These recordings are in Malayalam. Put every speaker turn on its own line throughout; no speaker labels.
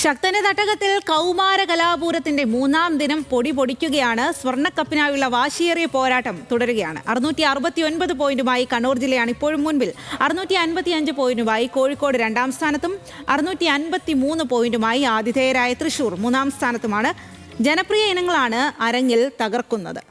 ശക്തന്റെ തട്ടകത്തിൽ കൗമാര കലാപൂരത്തിന്റെ മൂന്നാം ദിനം പൊടി പൊടിക്കുകയാണ്. സ്വർണ്ണക്കപ്പിനായുള്ള വാശിയേറിയ പോരാട്ടം തുടരുകയാണ്. 669 പോയിന്റുമായി കണ്ണൂർ ജില്ലയാണ് ഇപ്പോഴും മുൻപിൽ. 655 പോയിന്റുമായി കോഴിക്കോട് രണ്ടാം സ്ഥാനത്തും 653 പോയിന്റുമായി ആതിഥേയരായ തൃശൂർ മൂന്നാം സ്ഥാനത്തുമാണ്. ജനപ്രിയ ഇനങ്ങളാണ് അരങ്ങിൽ തകർക്കുന്നത്.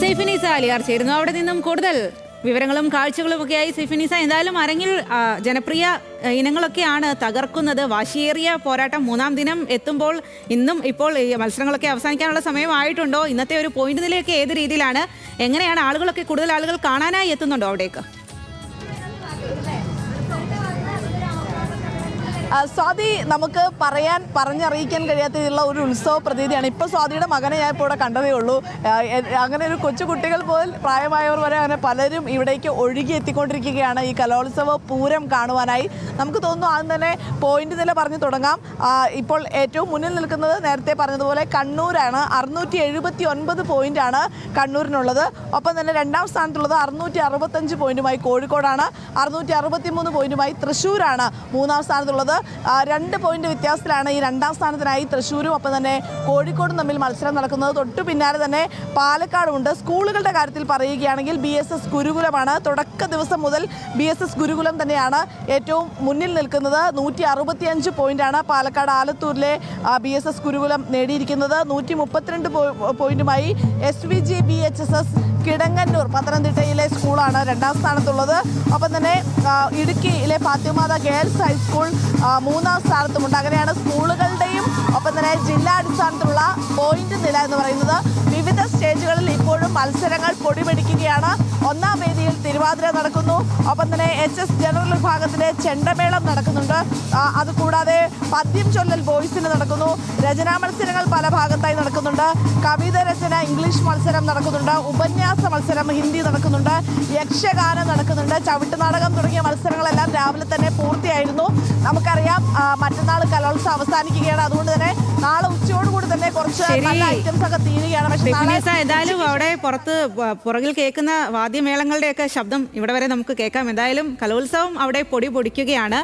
സൈഫിനിസ അലിയാർ ചേരുന്നു. അവിടെ നിന്നും കൂടുതൽ വിവരങ്ങളും കാഴ്ചകളും ഒക്കെയായി സൈഫിനിസ, എന്തായാലും അരങ്ങിൽ ജനപ്രിയ ഇനങ്ങളൊക്കെയാണ് തകർക്കുന്നത്. വാശിയേറിയ പോരാട്ടം മൂന്നാം ദിനം എത്തുമ്പോൾ ഇപ്പോൾ ഈ മത്സരങ്ങളൊക്കെ അവസാനിക്കാനുള്ള സമയമായിട്ടുണ്ടോ? ഇന്നത്തെ ഒരു പോയിന്റ് നിലയൊക്കെ ഏത് രീതിയിലാണ്? എങ്ങനെയാണ് ആളുകളൊക്കെ കൂടുതൽ ആളുകൾ കാണാനായി എത്തുന്നുണ്ടോ അവിടേക്ക്?
സ്വാതി, നമുക്ക് പറഞ്ഞറിയിക്കാൻ കഴിയാത്തതിലുള്ള ഒരു ഉത്സവ പ്രതീതിയാണ്. ഇപ്പോൾ സ്വാതിയുടെ മകനെ ഞാൻ ഇപ്പോൾ ഇവിടെ കണ്ടതേ ഉള്ളൂ. അങ്ങനെ ഒരു കൊച്ചു കുട്ടികൾ പോൽ പ്രായമായവർ വരെ അങ്ങനെ പലരും ഇവിടേക്ക് ഒഴുകി എത്തിക്കൊണ്ടിരിക്കുകയാണ് ഈ കലോത്സവ പൂരം കാണുവാനായി. നമുക്ക് തോന്നുന്നു ആദ്യം തന്നെ പോയിന്റ് നില പറഞ്ഞു തുടങ്ങാം. ഇപ്പോൾ ഏറ്റവും മുന്നിൽ നിൽക്കുന്നത് നേരത്തെ പറഞ്ഞതുപോലെ കണ്ണൂരാണ്. 679 പോയിന്റാണ് കണ്ണൂരിനുള്ളത്. ഒപ്പം തന്നെ രണ്ടാം സ്ഥാനത്തുള്ളത് 665 പോയിന്റുമായി കോഴിക്കോടാണ്. 663 പോയിന്റുമായി തൃശ്ശൂരാണ് മൂന്നാം സ്ഥാനത്തുള്ളത്. 2 പോയിന്റ് വ്യത്യാസത്തിലാണ് ഈ രണ്ടാം സ്ഥാനത്തിനായി തൃശ്ശൂരും ഒപ്പം തന്നെ കോഴിക്കോടും തമ്മിൽ മത്സരം നടക്കുന്നത്. തൊട്ടു പിന്നാലെ തന്നെ പാലക്കാടുമുണ്ട്. സ്കൂളുകളുടെ കാര്യത്തിൽ പറയുകയാണെങ്കിൽ BSS ഗുരുകുലമാണ്. തുടക്ക ദിവസം മുതൽ BSS ഗുരുകുലം തന്നെയാണ് ഏറ്റവും മുന്നിൽ നിൽക്കുന്നത്. 165 പോയിന്റാണ് പാലക്കാട് ആലത്തൂരിലെ BSS ഗുരുകുലം നേടിയിരിക്കുന്നത്. 132 പോയിന്റുമായി SVG BHSS കിടങ്ങന്നൂർ പത്തനംതിട്ടയിലെ സ്കൂളാണ് രണ്ടാം സ്ഥാനത്തുള്ളത്. ഒപ്പം തന്നെ ഇടുക്കിയിലെ ഫാത്തിമാത ഗേൾസ് ഹൈസ്കൂൾ മൂന്നാം സ്ഥാനത്തുമുണ്ട്. അങ്ങനെയാണ് സ്കൂളുകളുടെയും ഒപ്പം തന്നെ ജില്ലാടിസ്ഥാനത്തിലുള്ള പോയിന്റ് നില എന്ന് പറയുന്നത്. വിവിധ സ്റ്റേജുകളിൽ ഇപ്പോഴും മത്സരങ്ങൾ പൊടിപിടിക്കുകയാണ്. ഒന്നാം വേദിയിൽ തിരുവാതിര നടക്കുന്നു. ഒപ്പം തന്നെ HS ജനറൽ വിഭാഗത്തിലെ ചെണ്ടമേളം നടക്കുന്നുണ്ട്. അതുകൂടാതെ പദ്യം ചൊല്ലൽ ബോയ്സിന് നടക്കുന്നു. രചനാ മത്സരങ്ങൾ പല ഭാഗത്തായി നടക്കുന്നുണ്ട്. കവിത രചന ഇംഗ്ലീഷ് മത്സരം നടക്കുന്നുണ്ട്. ഉപന്യാസ മത്സരം ഹിന്ദി നടക്കുന്നുണ്ട്. യക്ഷഗാനം നടക്കുന്നുണ്ട്. ചവിട്ടുനാടകം തുടങ്ങിയ മത്സരങ്ങളെല്ലാം രാവിലെ തന്നെ പൂർത്തിയായിരുന്നു. നമുക്കറിയാം മറ്റന്നാൾ കലോത്സവം അവസാനിക്കുകയാണ്. അതുകൊണ്ട് തന്നെ നാളെ ഉച്ചയോടുകൂടി തന്നെ കുറച്ച് നല്ല ഐറ്റംസ് ഒക്കെ തീരുകയാണ്. പക്ഷേ
എന്തായാലും അവിടെ പുറകിൽ കേൾക്കുന്ന വാദ്യമേളങ്ങളുടെയൊക്കെ ശബ്ദം ഇവിടെ വരെ നമുക്ക് കേൾക്കാം. എന്തായാലും കലോത്സവം അവിടെ പൊടി പൊടിക്കുകയാണ്.